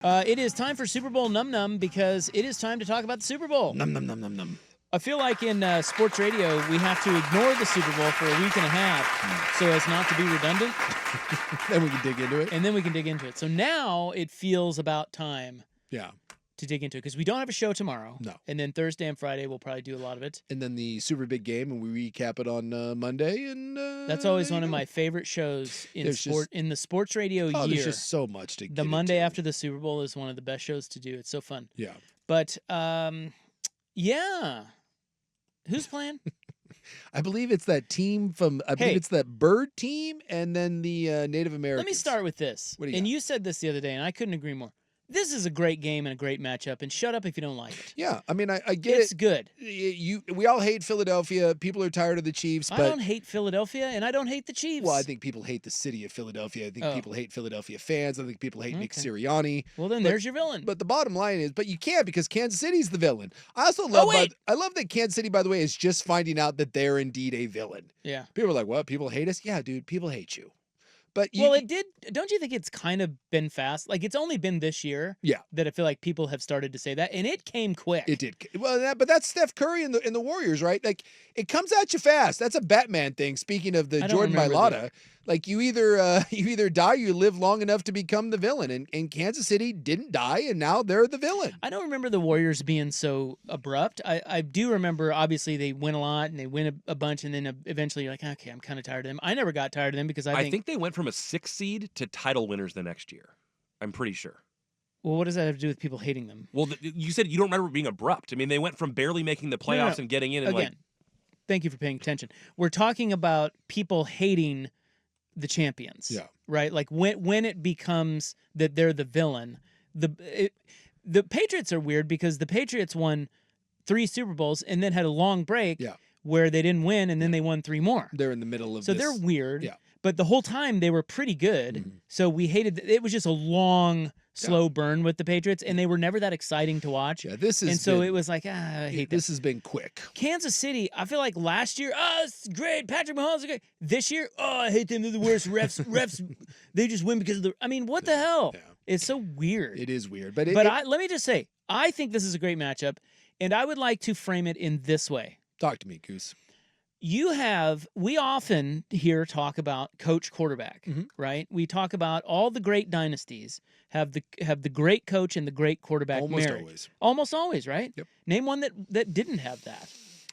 It is time for Super Bowl Num Num because it is time to talk about the Super Bowl. Num num num num num. I feel like in sports radio, we have to ignore the Super Bowl for a week and a half so as not to be redundant. Then we can dig into it. And then we can dig into it. So now it feels about time to dig into it because we don't have a show tomorrow. No. And then Thursday and Friday, we'll probably do a lot of it. And then the super big game, and we recap it on Monday. And that's always one of my favorite shows in in the sports radio year. There's just so much to get The Monday into. after the Super Bowl is one of the best shows to do. It's so fun. Yeah. But, yeah. Who's playing? I believe it's that team from, I believe it's that bird team and then the Native Americans. Let me start with this. What do you and got? you said this the other day, and I couldn't agree more. This is a great game and a great matchup, and shut up if you don't like it. Yeah, I mean, I get it's good. We all hate Philadelphia. People are tired of the Chiefs. But I don't hate Philadelphia, and I don't hate the Chiefs. Well, I think people hate the city of Philadelphia. I think people hate Philadelphia fans. I think people hate Nick Okay. Sirianni. Well, then there's your villain. But the bottom line is, you can't because Kansas City's the villain. I also love, I love that Kansas City, by the way, is just finding out that they're indeed a villain. Yeah. People are like, what? People hate us? Yeah, dude, people hate you. But well, it did. Don't you think it's kind of been fast? Like, it's only been this year that I feel like people have started to say that, and it came quick. It did. Well, but that's Steph Curry and the Warriors, right? Like, it comes at you fast. That's a Batman thing. Speaking of the Jordan Mailata, like you either die or you live long enough to become the villain, and Kansas City didn't die, and now they're the villain. I don't remember the Warriors being so abrupt. I do remember, obviously, they win a lot, and they win a bunch, and then eventually you're like, okay, I'm kind of tired of them. I never got tired of them because I think they went from a 6th seed to title winners the next year. I'm pretty sure. Well, what does that have to do with people hating them? Well, you said you don't remember being abrupt. I mean, they went from barely making the playoffs and getting in. And again, thank you for paying attention. We're talking about people hating the champions. Yeah. Right? Like when it becomes that they're the villain. The Patriots are weird because the Patriots won 3 Super Bowls and then had a long break where they didn't win and then they won 3 more. They're in the middle of So this. they're weird. Yeah. But the whole time they were pretty good. So we hated it was just a long slow burn with the Patriots, and they were never that exciting to watch. Yeah, this is. And so it was like, I hate this. Has been quick. Kansas City, I feel like last year, it's great. Patrick Mahomes is great. This year, I hate them. They're the worst. Refs, they just win because of the. I mean, what the hell? Yeah. It's so weird. It is weird, let me just say, I think this is a great matchup, and I would like to frame it in this way. Talk to me, Goose. We often hear talk about coach quarterback, right? We talk about all the great dynasties have the great coach and the great quarterback marriage. Almost always, right? Yep. Name one that didn't have that.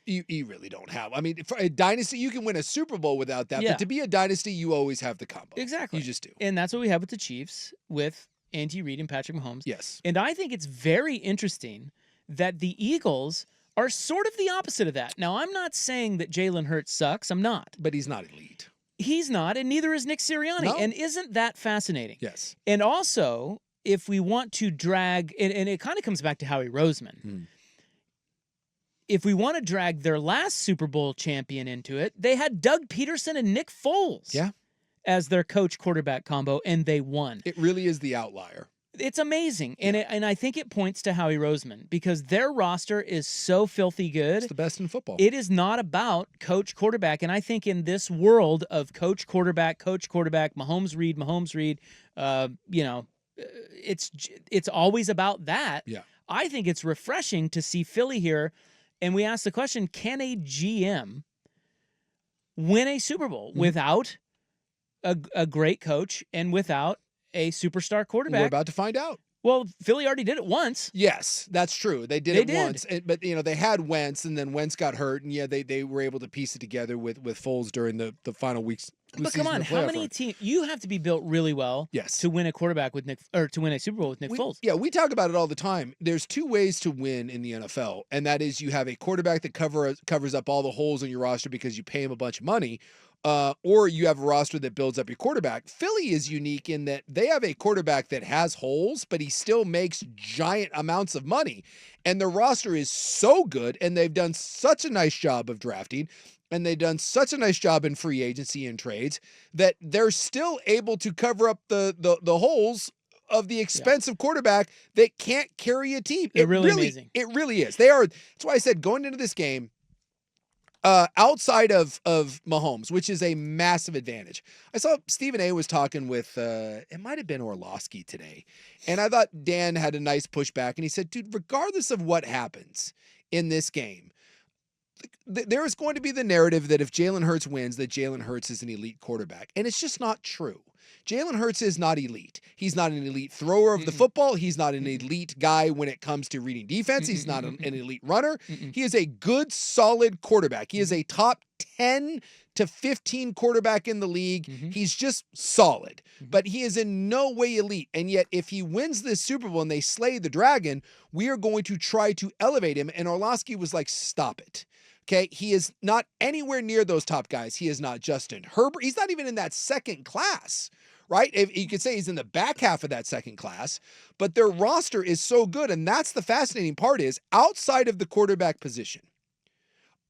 You really don't have. I mean, for a dynasty, you can win a Super Bowl without that. Yeah. But to be a dynasty, you always have the combo. Exactly. You just do. And that's what we have with the Chiefs with Andy Reid and Patrick Mahomes. Yes. And I think it's very interesting that the Eagles are sort of the opposite of that. Now, I'm not saying that Jalen Hurts sucks. I'm not. But he's not elite. He's not, and neither is Nick Sirianni. No. And isn't that fascinating? Yes. And also, if we want to drag, and it kind of comes back to Howie Roseman. If we want to drag their last Super Bowl champion into it, they had Doug Peterson and Nick Foles as their coach-quarterback combo, and they won. It really is the outlier. It's amazing, and I think it points to Howie Roseman because their roster is so filthy good. It's the best in football. It is not about coach quarterback, and I think in this world of coach quarterback, Mahomes Reid, it's always about that. Yeah. I think it's refreshing to see Philly here, and we ask the question: can a GM win a Super Bowl without a great coach and without a superstar quarterback? We're about to find out. Well, Philly already did it once. Yes, that's true. They did it once. But, they had Wentz, and then Wentz got hurt, and, they were able to piece it together with Foles during the final weeks. But come on, how many teams? You have to be built really well to win a quarterback with Nick, or to win a Super Bowl with Nick Foles. Yeah, we talk about it all the time. There's 2 ways to win in the NFL, and that is you have a quarterback that covers up all the holes in your roster because you pay him a bunch of money, or you have a roster that builds up your quarterback. Philly is unique in that they have a quarterback that has holes, but he still makes giant amounts of money. And the roster is so good, and they've done such a nice job of drafting, and they've done such a nice job in free agency and trades that they're still able to cover up the holes of the expensive quarterback that can't carry a team. They're really amazing. It really is. They are. That's why I said going into this game, outside of Mahomes, which is a massive advantage. I saw Stephen A was talking with it might have been Orlovsky today, and I thought Dan had a nice pushback, and he said, dude, regardless of what happens in this game, there is going to be the narrative that if Jalen Hurts wins, that Jalen Hurts is an elite quarterback, and it's just not true. Jalen Hurts is not elite. He's not an elite thrower of the football. He's not an elite guy when it comes to reading defense. He's not an elite runner. He is a good, solid quarterback. He is a top 10 to 15 quarterback in the league. He's just solid, but he is in no way elite. And yet, if he wins this Super Bowl and they slay the dragon, we are going to try to elevate him. And Orlovsky was like, stop it. Okay, he is not anywhere near those top guys. He is not Justin Herbert. He's not even in that second class, right? If you could say he's in the back half of that second class, but their roster is so good. And that's the fascinating part is outside of the quarterback position,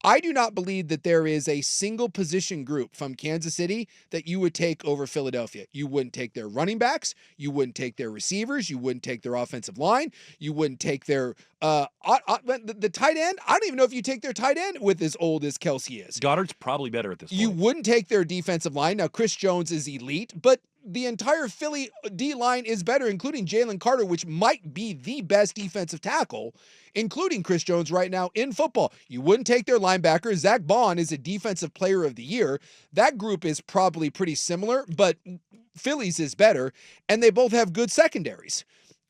I do not believe that there is a single position group from Kansas City that you would take over Philadelphia. You wouldn't take their running backs. You wouldn't take their receivers. You wouldn't take their offensive line. You wouldn't take their the tight end. I don't even know if you take their tight end with as old as Kelsey is. Goddard's probably better at this point. You wouldn't take their defensive line. Now, Chris Jones is elite, but the entire Philly D-line is better, including Jalen Carter, which might be the best defensive tackle, including Chris Jones right now in football. You wouldn't take their linebacker. Zach Bond is a defensive player of the year. That group is probably pretty similar, but Philly's is better, and they both have good secondaries.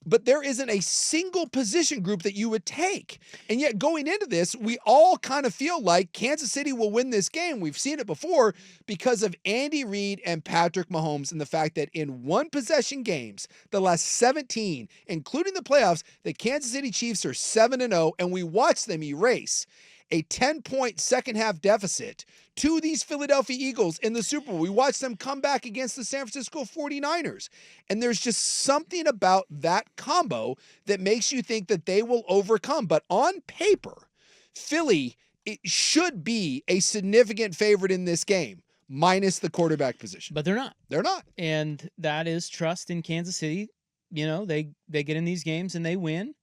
But there isn't a single position group that you would take. And yet going into this, we all kind of feel like Kansas City will win this game. We've seen it before because of Andy Reid and Patrick Mahomes and the fact that in one possession games, the last 17, including the playoffs, the Kansas City Chiefs are 7-0, and we watch them erase a 10-point second half deficit to these Philadelphia Eagles in the Super Bowl. We watched them come back against the San Francisco 49ers. And there's just something about that combo that makes you think that they will overcome. But on paper, Philly, it should be a significant favorite in this game, minus the quarterback position. But they're not. They're not. And that is trust in Kansas City. You know, they get in these games and they win.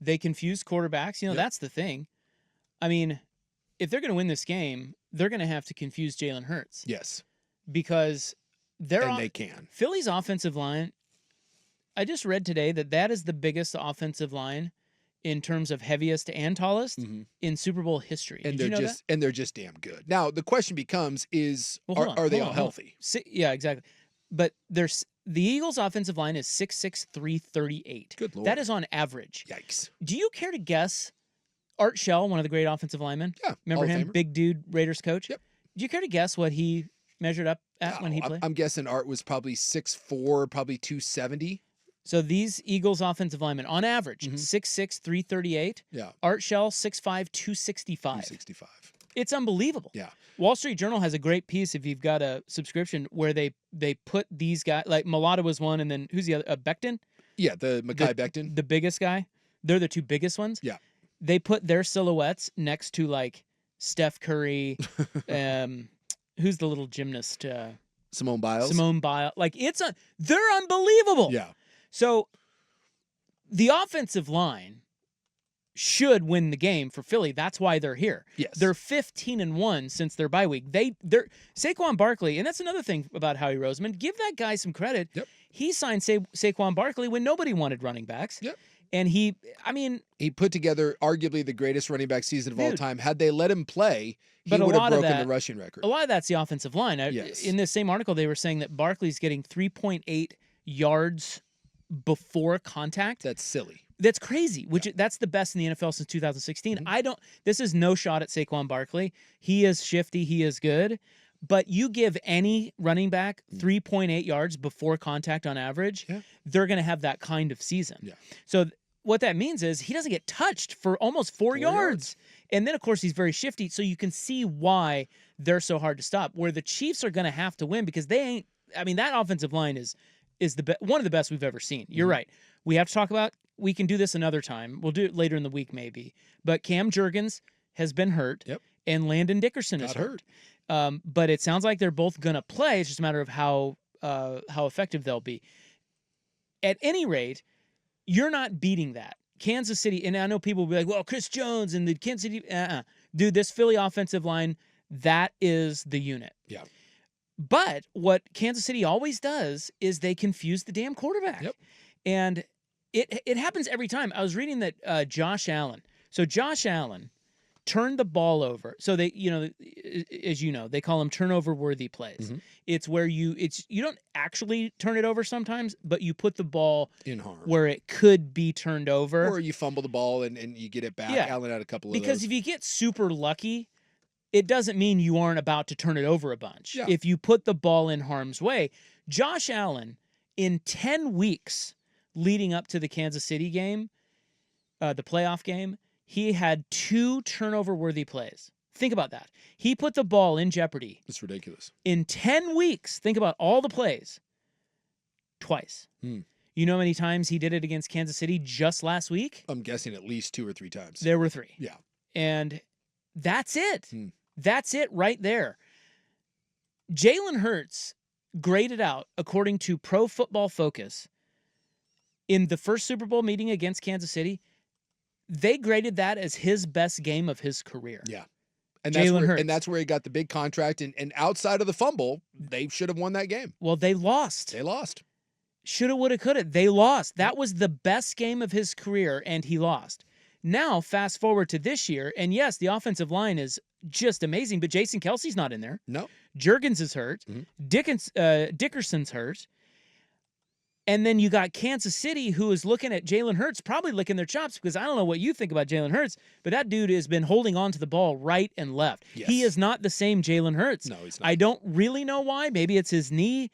They confuse quarterbacks. You know, that's the thing. I mean, if they're going to win this game, they're going to have to confuse Jalen Hurts. Yes. Because they can. Philly's offensive line, I just read today that is the biggest offensive line in terms of heaviest and tallest in Super Bowl history. And Did you know that? they're just damn good. Now, the question becomes are they all healthy? Yeah, exactly. But the Eagles' offensive line is 6'6", 338. Good Lord. That is on average. Yikes. Do you care to guess Art Shell, one of the great offensive linemen? Yeah. Remember him? Big dude, Raiders coach? Yep. Do you care to guess what he measured up at when he played? I'm guessing Art was probably 6'4", probably 270. So these Eagles offensive linemen, on average, 6'6", 338. Yeah. Art Shell, 6'5", 265. 265. It's unbelievable. Yeah. Wall Street Journal has a great piece, if you've got a subscription, where they put these guys, like Mulata was one, and then who's the other? Becton? Yeah, the Mekhi Becton. The biggest guy. They're the two biggest ones. Yeah. They put their silhouettes next to, like, Steph Curry. Who's the little gymnast? Simone Biles. Like, they're unbelievable. Yeah. So the offensive line should win the game for Philly. That's why they're here. Yes. They're 15-1 since their bye week. They're Saquon Barkley, and that's another thing about Howie Roseman. Give that guy some credit. Yep. He signed Saquon Barkley when nobody wanted running backs. Yep. And he put together arguably the greatest running back season of all time. Had they let him play, he would have broken the rushing record. A lot of that's the offensive line. Yes. In this same article, they were saying that Barkley's getting 3.8 yards before contact. That's silly. That's crazy, that's the best in the NFL since 2016. This is no shot at Saquon Barkley. He is shifty. He is good. But you give any running back 3.8 yards before contact on average, they're going to have that kind of season. Yeah. So what that means is he doesn't get touched for almost 4 yards. And then, of course, he's very shifty. So you can see why they're so hard to stop, where the Chiefs are going to have to win because they ain't – I mean, that offensive line is one of the best we've ever seen. You're right. We have to talk about – we can do this another time. We'll do it later in the week maybe. But Cam Jurgens has been hurt, and Landon Dickerson is hurt. But it sounds like they're both going to play. It's just a matter of how effective they'll be. At any rate, you're not beating that. Kansas City, and I know people will be like, well, Chris Jones and the Kansas City, Dude, this Philly offensive line, that is the unit. Yeah. But what Kansas City always does is they confuse the damn quarterback. Yep. And it happens every time. I was reading that Josh Allen. So Josh Allen turned the ball over. So they, as you know, they call them turnover-worthy plays. Mm-hmm. It's where you don't actually turn it over sometimes, but you put the ball in harm where it could be turned over. Or you fumble the ball and you get it back. Yeah. Allen had a couple of because those. if you get super lucky, it doesn't mean you aren't about to turn it over a bunch. Yeah. If you put the ball in harm's way, Josh Allen, in 10 weeks leading up to the Kansas City game, the playoff game, he had 2 turnover-worthy plays. Think about that. He put the ball in jeopardy. It's ridiculous. In 10 weeks, think about all the plays. Twice. You know how many times he did it against Kansas City just last week? I'm guessing at least 2 or 3 times. There were 3. Yeah. And that's it. That's it right there. Jalen Hurts graded out, according to Pro Football Focus, in the first Super Bowl meeting against Kansas City, they graded that as his best game of his career. Yeah. And that's where he got the big contract. And outside of the fumble, they should have won that game. Well, they lost. They lost. Shoulda, woulda, coulda. They lost. That was the best game of his career, and he lost. Now, fast forward to this year, and yes, the offensive line is just amazing, but Jason Kelsey's not in there. No. Juergens is hurt. Dickerson's hurt. And then you got Kansas City, who is looking at Jalen Hurts, probably licking their chops, because I don't know what you think about Jalen Hurts, but that dude has been holding on to the ball right and left. Yes. He is not the same Jalen Hurts. No, he's not. I don't really know why. Maybe it's his knee.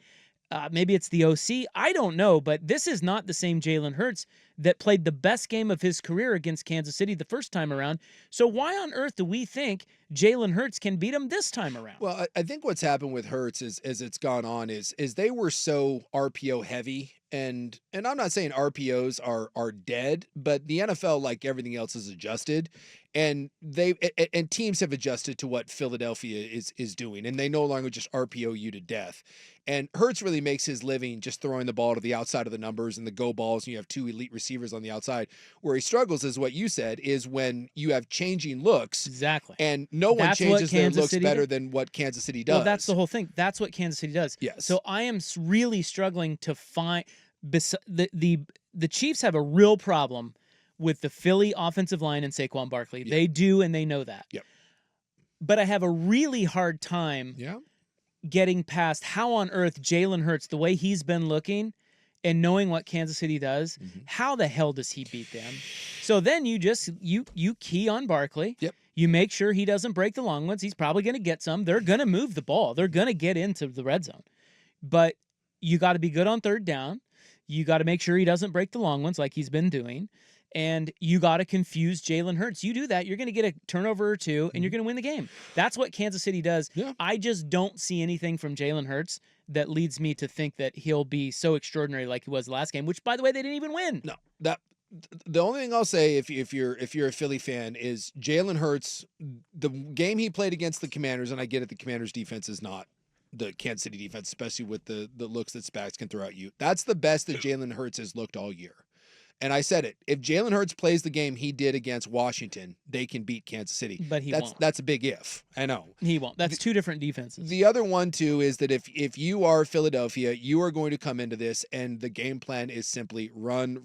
Maybe it's the OC. I don't know, but this is not the same Jalen Hurts that played the best game of his career against Kansas City the first time around. So why on earth do we think Jalen Hurts can beat him this time around? Well, I think what's happened with Hurts as it's gone on is they were so RPO heavy, and I'm not saying RPOs are dead, but the NFL, like everything else, is adjusted, and teams have adjusted to what Philadelphia is doing, and they no longer just RPO you to death. And Hurts really makes his living just throwing the ball to the outside of the numbers and the go balls, and you have 2 elite receivers on the outside. Where he struggles is what you said, is when you have changing looks. Exactly. And no one changes their looks better than what Kansas City does. Well, that's the whole thing. That's what Kansas City does. Yes. So I am really struggling to find the Chiefs have a real problem with the Philly offensive line and Saquon Barkley. Yep. They do, and they know that. Yep. But I have a really hard time getting past how on earth Jalen Hurts, the way he's been looking and knowing what Kansas City does, how the hell does he beat them? So then you just you key on Barkley. Yep. You make sure he doesn't break the long ones. He's probably going to get some. They're going to move the ball. They're going to get into the red zone. But you got to be good on third down. You got to make sure he doesn't break the long ones like he's been doing. And you got to confuse Jalen Hurts. You do that, you're going to get a turnover or 2, and you're going to win the game. That's what Kansas City does. Yeah. I just don't see anything from Jalen Hurts that leads me to think that he'll be so extraordinary like he was last game, which, by the way, they didn't even win. No, the only thing I'll say if you're a Philly fan is Jalen Hurts, the game he played against the Commanders, and I get it, the Commanders defense is not the Kansas City defense, especially with the looks that Spags can throw at you. That's the best that Jalen Hurts has looked all year. And I said it. If Jalen Hurts plays the game he did against Washington, they can beat Kansas City. But won't. That's a big if. I know. He won't. That's 2 different defenses. The other one, too, is that if you are Philadelphia, you are going to come into this, and the game plan is simply run.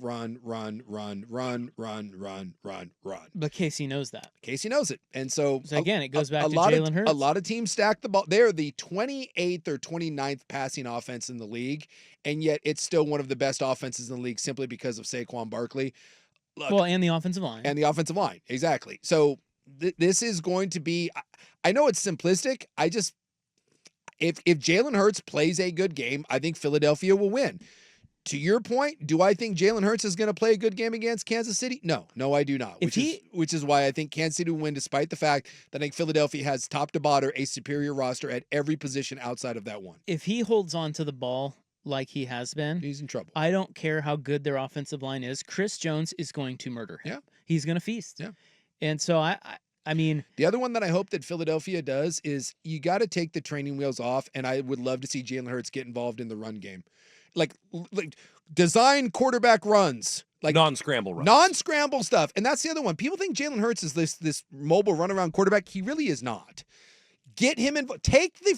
But Casey knows that. Casey knows it. And so again, it goes back to Jalen Hurts. A lot of teams stack the ball. They're the 28th or 29th passing offense in the league, and yet it's still one of the best offenses in the league simply because of Saquon Barkley. Look, well, and the offensive line. And the offensive line, exactly. So this is going to be, I know it's simplistic. If Jalen Hurts plays a good game, I think Philadelphia will win. To your point, do I think Jalen Hurts is going to play a good game against Kansas City? No, I do not. Which is why I think Kansas City will win, despite the fact that I think Philadelphia has top to bottom a superior roster at every position outside of that one. If he holds on to the ball like he has been, he's in trouble. I don't care how good their offensive line is. Chris Jones is going to murder him. Yeah. He's going to feast. Yeah. And so I mean, the other one that I hope that Philadelphia does is you got to take the training wheels off, and I would love to see Jalen Hurts get involved in the run game. Like design quarterback runs. like non-scramble runs. Non-scramble stuff. And that's the other one. People think Jalen Hurts is this mobile runaround quarterback. He really is not. Get him involved.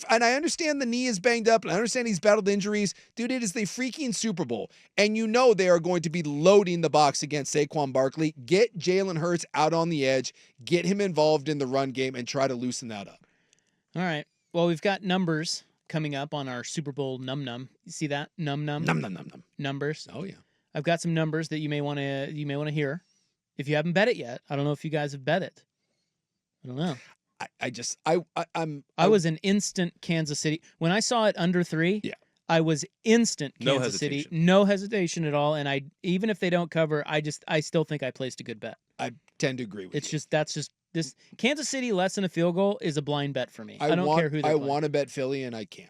And I understand the knee is banged up, and I understand he's battled injuries. Dude, it is the freaking Super Bowl. And you know they are going to be loading the box against Saquon Barkley. Get Jalen Hurts out on the edge. Get him involved in the run game and try to loosen that up. All right. Well, we've got numbers coming up on our Super Bowl num-num. You see that? Num-num? Num. Numbers. Oh, yeah. I've got some numbers that you may want to hear. If you haven't bet it yet, I don't know if you guys have bet it. I don't know. I was an instant Kansas City. When I saw it under 3, yeah, I was instant No Kansas City. hesitation. No hesitation at all. And even if they don't cover, I still think I placed a good bet. I tend to agree with you. That's just this Kansas City less than a field goal is a blind bet for me. I don't care who they're playing. want to bet Philly and I can't.